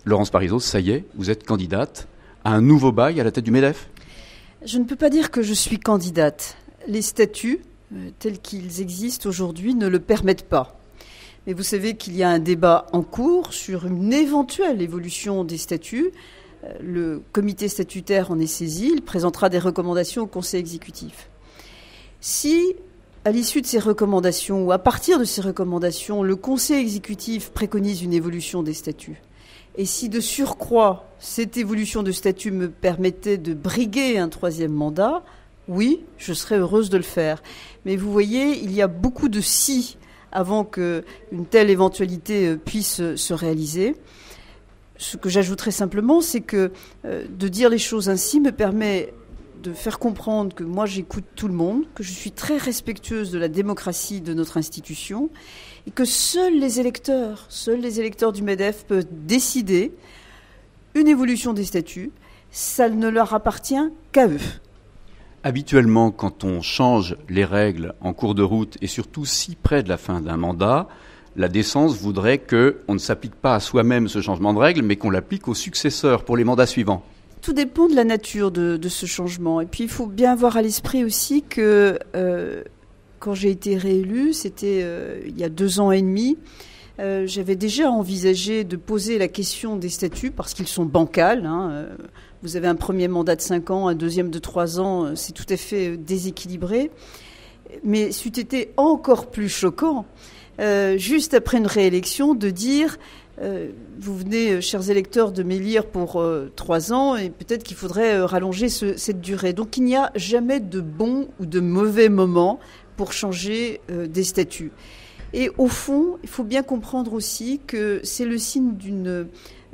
Laurence Parisot, ça y est, vous êtes candidate à un nouveau bail à la tête du MEDEF? Je ne peux pas dire que je suis candidate. Les statuts, tels qu'ils existent aujourd'hui, ne le permettent pas. Mais vous savez qu'il y a un débat en cours sur une éventuelle évolution des statuts. Le comité statutaire en est saisi, il présentera des recommandations au Conseil exécutif. Si, à l'issue de ces recommandations, ou à partir de ces recommandations, le Conseil exécutif préconise une évolution des statuts, et si de surcroît, cette évolution de statut me permettait de briguer un troisième mandat, oui, je serais heureuse de le faire. Mais vous voyez, il y a beaucoup de si avant qu'une telle éventualité puisse se réaliser. Ce que j'ajouterais simplement, c'est que de dire les choses ainsi me permet de faire comprendre que moi j'écoute tout le monde, que je suis très respectueuse de la démocratie de notre institution et que seuls les électeurs du MEDEF peuvent décider une évolution des statuts. Ça ne leur appartient qu'à eux. Habituellement, quand on change les règles en cours de route et surtout si près de la fin d'un mandat, la décence voudrait qu'on ne s'applique pas à soi-même ce changement de règles, mais qu'on l'applique aux successeurs pour les mandats suivants. Tout dépend de la nature de ce changement. Et puis il faut bien avoir à l'esprit aussi que quand j'ai été réélue, c'était il y a 2 ans et demi, j'avais déjà envisagé de poser la question des statuts parce qu'ils sont bancals. Vous avez un premier mandat de 5 ans, un deuxième de 3 ans, c'est tout à fait déséquilibré. Mais c'eût été encore plus choquant, juste après une réélection, de dire vous venez, chers électeurs, de m'élire pour 3 ans et peut-être qu'il faudrait rallonger cette durée. Donc il n'y a jamais de bon ou de mauvais moment pour changer des statuts. Et au fond, il faut bien comprendre aussi que c'est le signe d'une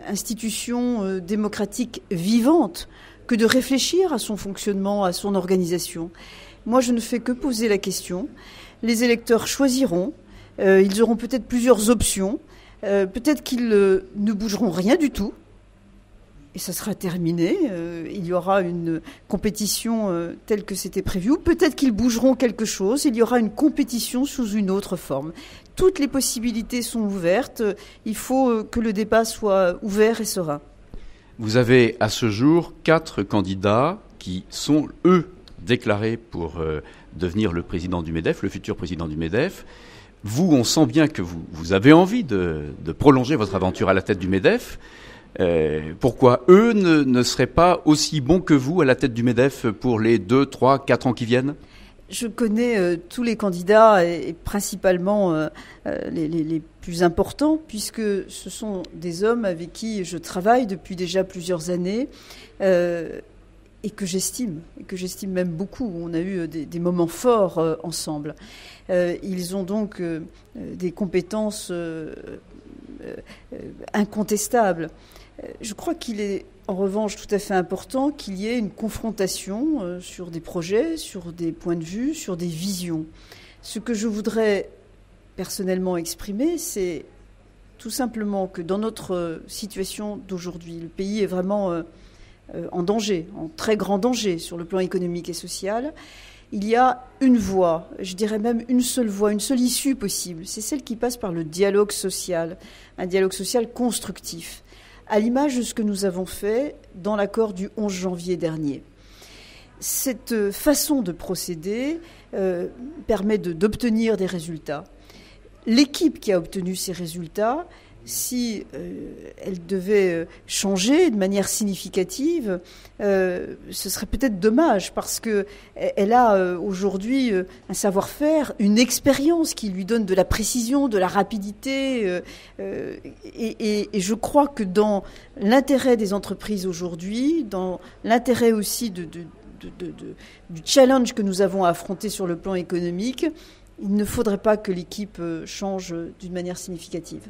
institution démocratique vivante que de réfléchir à son fonctionnement, à son organisation. Moi, je ne fais que poser la question. Les électeurs choisiront. Ils auront peut-être plusieurs options. Peut-être qu'ils ne bougeront rien du tout. Et ça sera terminé. Il y aura une compétition telle que c'était prévu. Ou peut-être qu'ils bougeront quelque chose. Il y aura une compétition sous une autre forme. Toutes les possibilités sont ouvertes. Il faut que le débat soit ouvert et serein. Vous avez à ce jour 4 candidats qui sont, eux, déclarés pour devenir le président du MEDEF, le futur président du MEDEF. Vous, on sent bien que vous avez envie de prolonger votre aventure à la tête du MEDEF. Pourquoi eux ne seraient pas aussi bons que vous à la tête du MEDEF pour les 2, 3, 4 ans qui viennent? Je connais tous les candidats et principalement les plus importants, puisque ce sont des hommes avec qui je travaille depuis déjà plusieurs années et que j'estime même beaucoup. On a eu des moments forts ensemble. Ils ont donc des compétences incontestables. Je crois qu'il est en revanche tout à fait important qu'il y ait une confrontation sur des projets, sur des points de vue, sur des visions. Ce que je voudrais personnellement exprimer, c'est tout simplement que dans notre situation d'aujourd'hui, le pays est vraiment en danger, en très grand danger sur le plan économique et social. Il y a une voie, je dirais même une seule voie, une seule issue possible. C'est celle qui passe par le dialogue social, un dialogue social constructif, à l'image de ce que nous avons fait dans l'accord du 11 janvier dernier. Cette façon de procéder permet d'obtenir des résultats. L'équipe qui a obtenu ces résultats, si elle devait changer de manière significative, ce serait peut-être dommage parce qu'elle a aujourd'hui un savoir-faire, une expérience qui lui donne de la précision, de la rapidité. Et je crois que dans l'intérêt des entreprises aujourd'hui, dans l'intérêt aussi du challenge que nous avons à affronter sur le plan économique, il ne faudrait pas que l'équipe change d'une manière significative.